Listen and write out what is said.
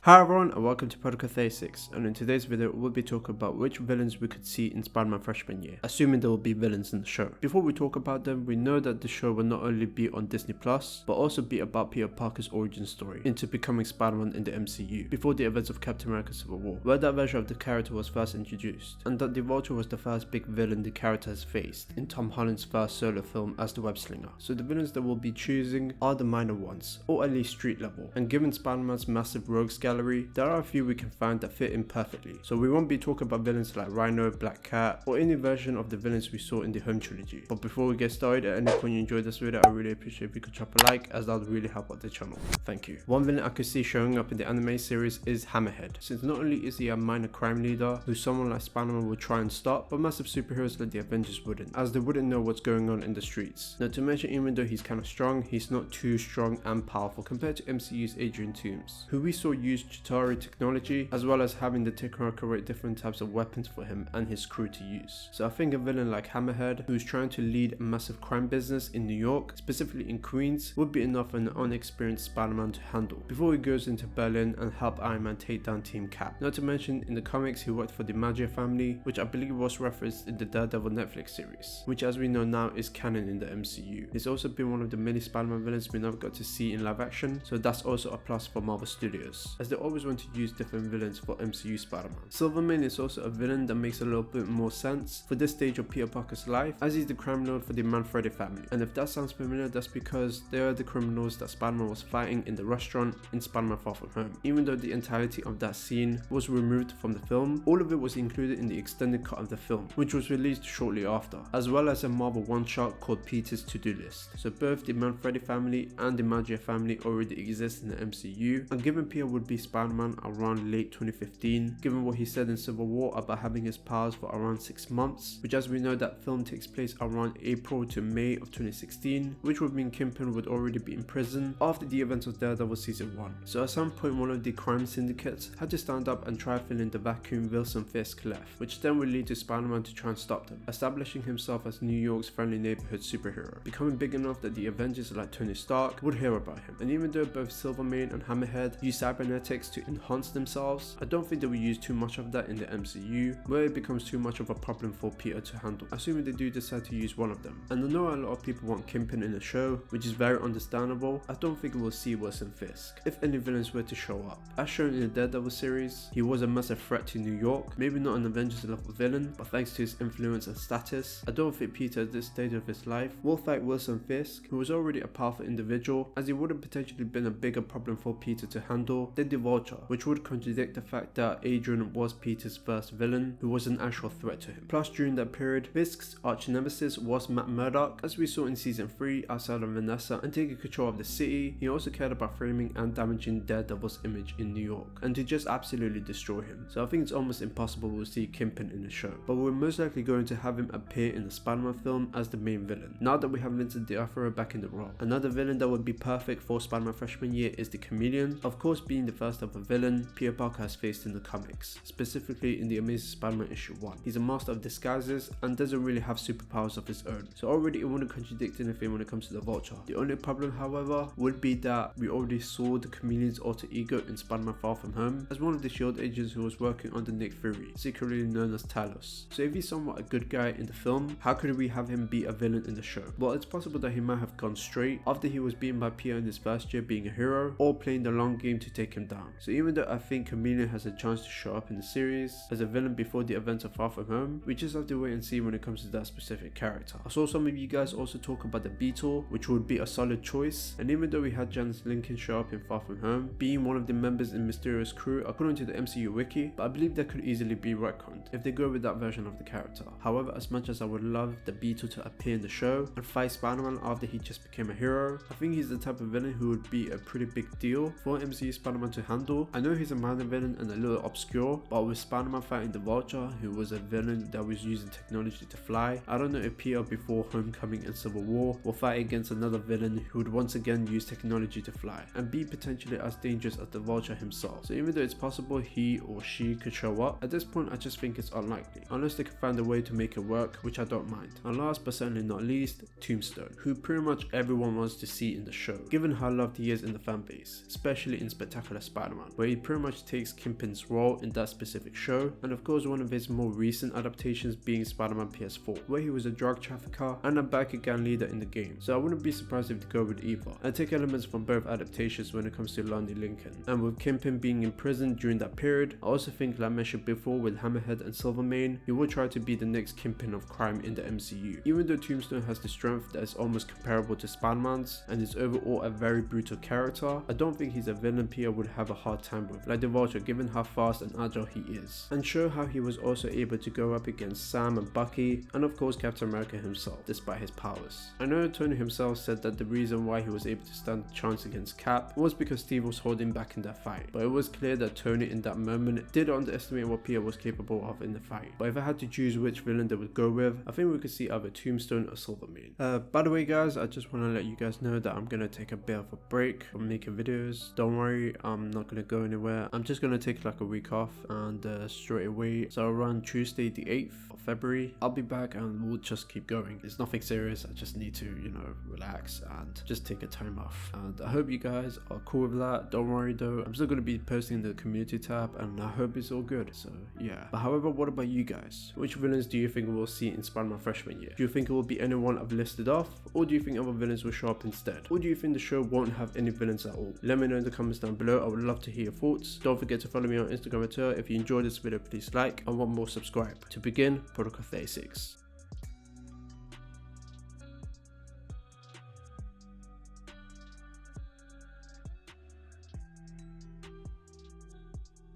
Hi everyone and welcome to Podcast 36, and in today's video we'll be talking about which villains we could see in Spider-Man freshman year, assuming there will be villains in the show. Before we talk about them, we know that the show will not only be on Disney Plus, but also be about Peter Parker's origin story into becoming Spider-Man in the MCU, before the events of Captain America Civil War, where that version of the character was first introduced, and that the Vulture was the first big villain the character has faced in Tom Holland's first solo film as the Web Slinger. So the villains that we'll be choosing are the minor ones, or at least street level, and given Spider-Man's massive rogues gallery, there are a few we can find that fit in perfectly. So we won't be talking about villains like Rhino, Black Cat, or any version of the villains we saw in the Home trilogy. But before we get started, at any point you enjoyed this video, I really appreciate if you could drop a like, as that would really help out the channel. Thank you. One villain I could see showing up in the anime series is Hammerhead, since not only is he a minor crime leader who someone like Spider-Man would try and stop, but massive superheroes like the Avengers wouldn't, as they wouldn't know what's going on in the streets. Not to mention, even though he's kind of strong, he's not too strong and powerful compared to MCU's Adrian Toomes, who we saw use Chitauri technology, as well as having the Techno create different types of weapons for him and his crew to use. So I think a villain like Hammerhead, who's trying to lead a massive crime business in New York, specifically in Queens, would be enough for an unexperienced Spider-Man to handle, before he goes into Berlin and help Iron Man take down Team Cap. Not to mention, in the comics he worked for the Magia family, which I believe was referenced in the Daredevil Netflix series, which as we know now is canon in the MCU. He's also been one of the many Spider-Man villains we never got to see in live action, so that's also a plus for Marvel Studios, as they always want to use different villains for MCU Spider-Man. Silvermane is also a villain that makes a little bit more sense for this stage of Peter Parker's life, as he's the crime lord for the Manfredi family. And if that sounds familiar, that's because they are the criminals that Spider-Man was fighting in the restaurant in Spider-Man Far From Home. Even though the entirety of that scene was removed from the film, all of it was included in the extended cut of the film, which was released shortly after, as well as a Marvel one-shot called Peter's To-Do List. So both the Manfredi family and the Magia family already exist in the MCU, and given Peter would be Spider-Man around late 2015, given what he said in Civil War about having his powers for around 6 months, which as we know that film takes place around April to May of 2016, which would mean Kingpin would already be in prison after the events of Daredevil Season 1. So at some point one of the crime syndicates had to stand up and try filling the vacuum Wilson Fisk left, which then would lead to Spider-Man to try and stop them, establishing himself as New York's friendly neighborhood superhero, becoming big enough that the Avengers like Tony Stark would hear about him. And even though both Silvermane and Hammerhead use cybernetics to enhance themselves, I don't think they will use too much of that in the MCU, where it becomes too much of a problem for Peter to handle, assuming they do decide to use one of them. And I know a lot of people want Kingpin in the show, which is very understandable. I don't think we'll see Wilson Fisk, if any villains were to show up. As shown in the Daredevil series, he was a massive threat to New York, maybe not an Avengers level villain, but thanks to his influence and status, I don't think Peter at this stage of his life will fight Wilson Fisk, who was already a powerful individual, as he would have potentially been a bigger problem for Peter to handle than the Vulture, which would contradict the fact that Adrian was Peter's first villain who was an actual threat to him. Plus, during that period, Fisk's arch nemesis was Matt Murdock, as we saw in season 3 outside of Vanessa and taking control of the city. He also cared about framing and damaging Daredevil's image in New York, and to just absolutely destroy him. So I think it's almost impossible we'll see Kingpin in the show, but we're most likely going to have him appear in the Spider-Man film as the main villain, now that we have Vincent D'Onofrio back in the role. Another villain that would be perfect for Spider-Man freshman year is the Chameleon, of course being the first of a villain Peter Parker has faced in the comics, specifically in the Amazing Spider-Man issue 1. He's a master of disguises and doesn't really have superpowers of his own, so already it wouldn't contradict anything when it comes to the Vulture. The only problem, however, would be that we already saw the Chameleon's alter ego in Spider-Man Far From Home as one of the SHIELD agents who was working under Nick Fury, secretly known as Talos. So if he's somewhat a good guy in the film, how could we have him be a villain in the show? Well, it's possible that he might have gone straight after he was beaten by Peter in his first year being a hero, or playing the long game to take him down. So even though I think Chameleon has a chance to show up in the series as a villain before the events of Far From Home, we just have to wait and see when it comes to that specific character. I saw some of you guys also talk about the Beetle, which would be a solid choice, and even though we had Janice Lincoln show up in Far From Home, being one of the members in Mysterio's crew according to the MCU wiki, but I believe that could easily be retconned if they go with that version of the character. However, as much as I would love the Beetle to appear in the show and fight Spider-Man after he just became a hero, I think he's the type of villain who would be a pretty big deal for MCU Spider-Man to handle. I know he's a minor villain and a little obscure, but with Spider-Man fighting the Vulture, who was a villain that was using technology to fly, I don't know if Peter before Homecoming and Civil War will fight against another villain who would once again use technology to fly and be potentially as dangerous as the Vulture himself. So even though it's possible he or she could show up, at this point I just think it's unlikely, unless they can find a way to make it work, which I don't mind. And last but certainly not least, Tombstone, who pretty much everyone wants to see in the show, given how loved he is in the fanbase, especially in Spectacular Spider-Man. Spider-Man, where he pretty much takes Kingpin's role in that specific show, and of course one of his more recent adaptations being Spider-Man PS4, where he was a drug trafficker and a biker gang leader in the game, so I wouldn't be surprised if they go with either. I take elements from both adaptations when it comes to Lonnie Lincoln, and with Kingpin being in prison during that period, I also think, like mentioned before with Hammerhead and Silvermane, he will try to be the next Kingpin of crime in the MCU. Even though Tombstone has the strength that is almost comparable to Spider-Man's and is overall a very brutal character, I don't think he's a villain Peter would have a hard time with, like the Vulture, given how fast and agile he is, and show how he was also able to go up against Sam and Bucky, and of course Captain America himself, despite his powers. I know Tony himself said that the reason why he was able to stand a chance against Cap was because Steve was holding back in that fight, but it was clear that Tony in that moment did underestimate what Peter was capable of in the fight. But if I had to choose which villain they would go with, I think we could see either Tombstone or Silvermane. By the way guys, I just want to let you guys know that I'm gonna take a bit of a break from making videos. Don't worry, I'm not gonna go anywhere. I'm just gonna take like a week off, and straight away, so around Tuesday the 8th of February, I'll be back and we'll just keep going. It's nothing serious, I just need to, you know, relax and just take a time off, and I hope you guys are cool with that. Don't worry though, I'm still gonna be posting in the community tab, and I hope it's all good. So yeah, but however, what about you guys? Which villains do you think we'll see in Spider-Man freshman year? Do you think it will be anyone I've listed off, or do you think other villains will show up instead? Or do you think the show won't have any villains at all? Let me know in the comments down below. I would love to hear your thoughts. Don't forget to follow me on Instagram and Twitter. If you enjoyed this video, please like, and want more, subscribe. To begin, Protocol 36.